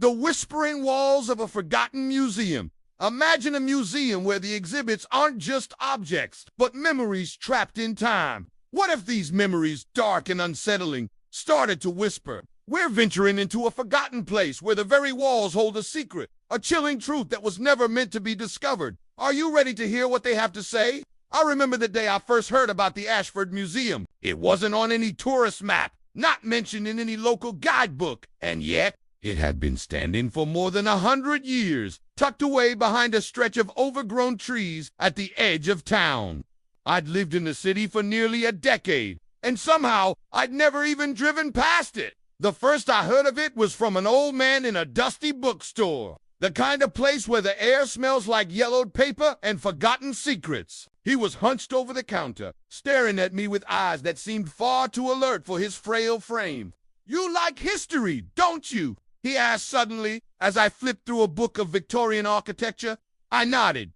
The whispering walls of a forgotten museum. Imagine a museum where the exhibits aren't just objects, but memories trapped in time. What if these memories, dark and unsettling, started to whisper? We're venturing into a forgotten place where the very walls hold a secret, a chilling truth that was never meant to be discovered. Are you ready to hear what they have to say? I remember the day I first heard about the Ashford Museum. It wasn't on any tourist map, not mentioned in any local guidebook, and yet it had been standing for more than 100 years, tucked away behind a stretch of overgrown trees at the edge of town. I'd lived in the city for nearly a decade, and somehow I'd never even driven past it. The first I heard of it was from an old man in a dusty bookstore, the kind of place where the air smells like yellowed paper and forgotten secrets. He was hunched over the counter, staring at me with eyes that seemed far too alert for his frail frame. "You like history, don't you?" he asked suddenly as I flipped through a book of Victorian architecture. I nodded.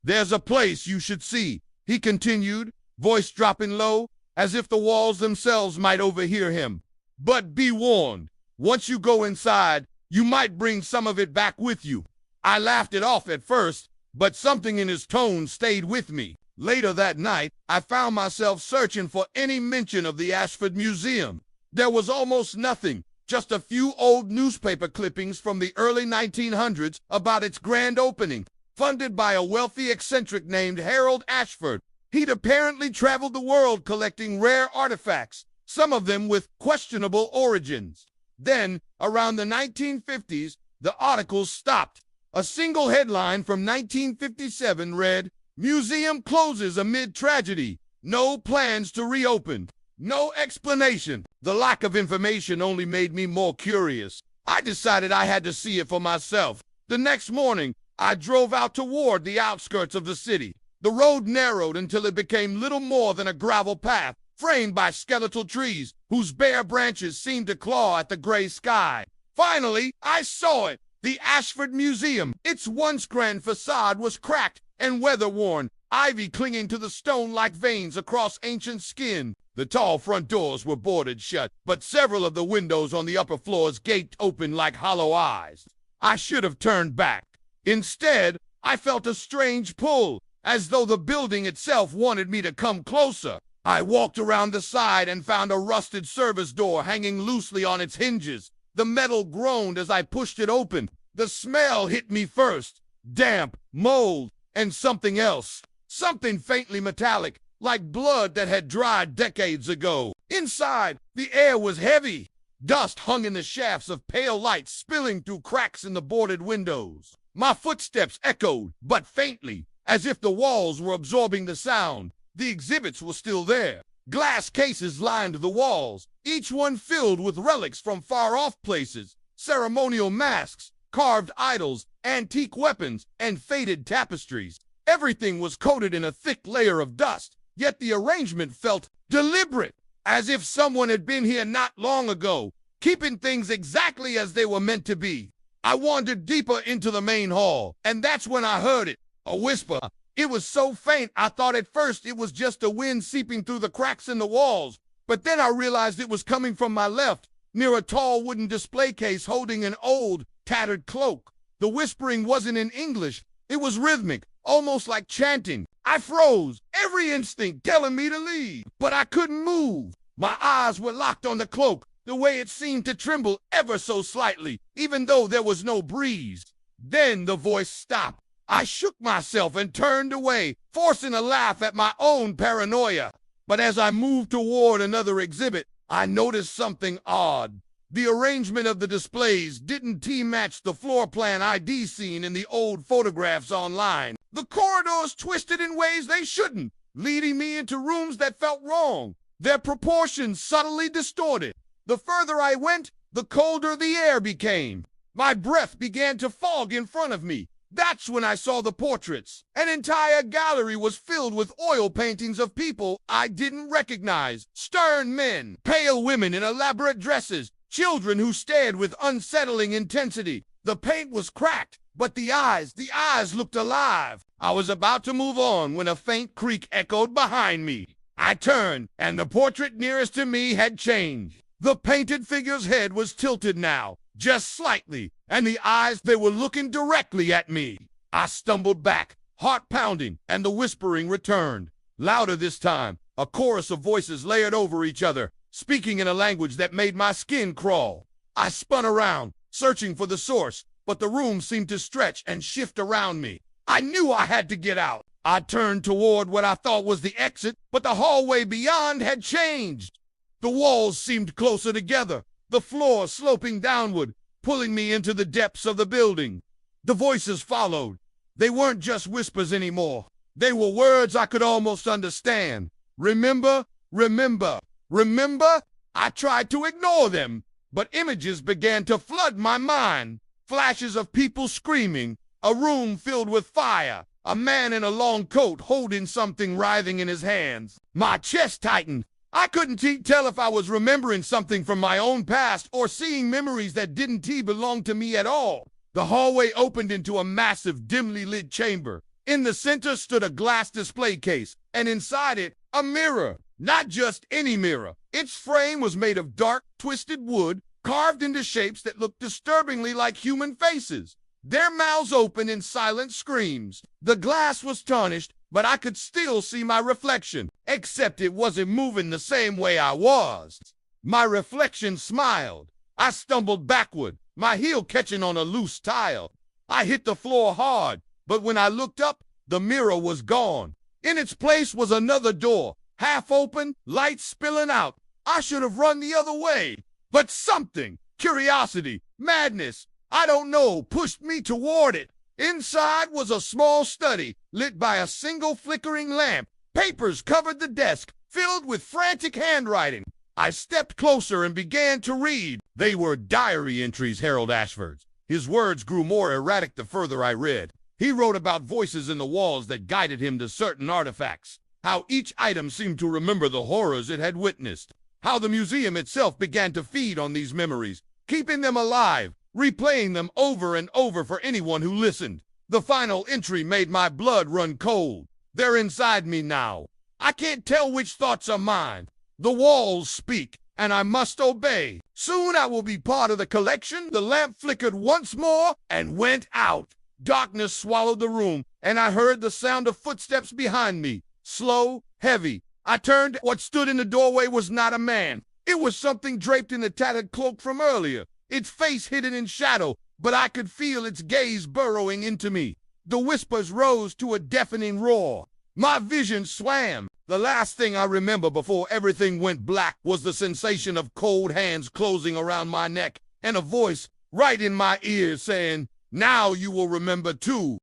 "There's a place you should see," he continued, voice dropping low, as if the walls themselves might overhear him. "But be warned, once you go inside, you might bring some of it back with you." I laughed it off at first, but something in his tone stayed with me. Later that night, I found myself searching for any mention of the Ashford Museum. There was almost nothing, just a few old newspaper clippings from the early 1900s about its grand opening, funded by a wealthy eccentric named Harold Ashford. He'd apparently traveled the world collecting rare artifacts, some of them with questionable origins. Then, around the 1950s, the articles stopped. A single headline from 1957 read, "Museum closes amid tragedy. No plans to reopen." No explanation. The lack of information only made me more curious. I decided I had to see it for myself. The next morning, I drove out toward the outskirts of the city. The road narrowed until it became little more than a gravel path, framed by skeletal trees whose bare branches seemed to claw at the gray sky. Finally, I saw it. The Ashford Museum. Its once grand facade was cracked and weather-worn, ivy clinging to the stone like veins across ancient skin. The tall front doors were boarded shut, but several of the windows on the upper floors gaped open like hollow eyes. I should have turned back. Instead, I felt a strange pull, as though the building itself wanted me to come closer. I walked around the side and found a rusted service door hanging loosely on its hinges. The metal groaned as I pushed it open. The smell hit me first. Damp, mold, and something else. Something faintly metallic, like blood that had dried decades ago. Inside, the air was heavy. Dust hung in the shafts of pale light spilling through cracks in the boarded windows. My footsteps echoed, but faintly, as if the walls were absorbing the sound. The exhibits were still there. Glass cases lined the walls, each one filled with relics from far-off places, ceremonial masks, carved idols, antique weapons, and faded tapestries. Everything was coated in a thick layer of dust, yet the arrangement felt deliberate, as if someone had been here not long ago, keeping things exactly as they were meant to be. I wandered deeper into the main hall, and that's when I heard it, a whisper. It was so faint I thought at first it was just the wind seeping through the cracks in the walls, but then I realized it was coming from my left, near a tall wooden display case holding an old, tattered cloak. The whispering wasn't in English, it was rhythmic, almost like chanting. I froze, every instinct telling me to leave, but I couldn't move. My eyes were locked on the cloak, the way it seemed to tremble ever so slightly, even though there was no breeze. Then the voice stopped. I shook myself and turned away, forcing a laugh at my own paranoia. But as I moved toward another exhibit, I noticed something odd. The arrangement of the displays didn't T-match the floor plan I'd seen in the old photographs online. The corridors twisted in ways they shouldn't, leading me into rooms that felt wrong, their proportions subtly distorted. The further I went, the colder the air became. My breath began to fog in front of me. That's when I saw the portraits. An entire gallery was filled with oil paintings of people I didn't recognize. Stern men, pale women in elaborate dresses, children who stared with unsettling intensity. The paint was cracked, but the eyes looked alive. I was about to move on when a faint creak echoed behind me. I turned, and the portrait nearest to me had changed. The painted figure's head was tilted now, just slightly, and the eyes, they were looking directly at me. I stumbled back, heart pounding, and the whispering returned. Louder this time, a chorus of voices layered over each other, speaking in a language that made my skin crawl. I spun around, searching for the source, but the room seemed to stretch and shift around me. I knew I had to get out. I turned toward what I thought was the exit, but the hallway beyond had changed. The walls seemed closer together, the floor sloping downward, pulling me into the depths of the building. The voices followed. They weren't just whispers anymore. They were words I could almost understand. Remember, remember, remember? I tried to ignore them, but images began to flood my mind. Flashes of people screaming, a room filled with fire, a man in a long coat holding something writhing in his hands. My chest tightened. I couldn't tell if I was remembering something from my own past or seeing memories that didn't belong to me at all. The hallway opened into a massive, dimly lit chamber. In the center stood a glass display case, and inside it, a mirror. Not just any mirror. Its frame was made of dark, twisted wood, carved into shapes that looked disturbingly like human faces. Their mouths open in silent screams. The glass was tarnished, but I could still see my reflection, except it wasn't moving the same way I was. My reflection smiled. I stumbled backward, my heel catching on a loose tile. I hit the floor hard, but when I looked up, the mirror was gone. In its place was another door, half open, light spilling out. I should have run the other way, but something, curiosity, madness, I don't know, pushed me toward it. Inside was a small study, lit by a single flickering lamp. Papers covered the desk, filled with frantic handwriting. I stepped closer and began to read. They were diary entries, Harold Ashford's. His words grew more erratic the further I read. He wrote about voices in the walls that guided him to certain artifacts, how each item seemed to remember the horrors it had witnessed, how the museum itself began to feed on these memories, keeping them alive, replaying them over and over for anyone who listened. The final entry made my blood run cold. They're inside me now. I can't tell which thoughts are mine. The walls speak, and I must obey. Soon I will be part of the collection. The lamp flickered once more and went out. Darkness swallowed the room, and I heard the sound of footsteps behind me, slow, heavy. I turned. What stood in the doorway was not a man. It was something draped in the tattered cloak from earlier, its face hidden in shadow, but I could feel its gaze burrowing into me. The whispers rose to a deafening roar. My vision swam. The last thing I remember before everything went black was the sensation of cold hands closing around my neck and a voice right in my ear saying, "Now you will remember too."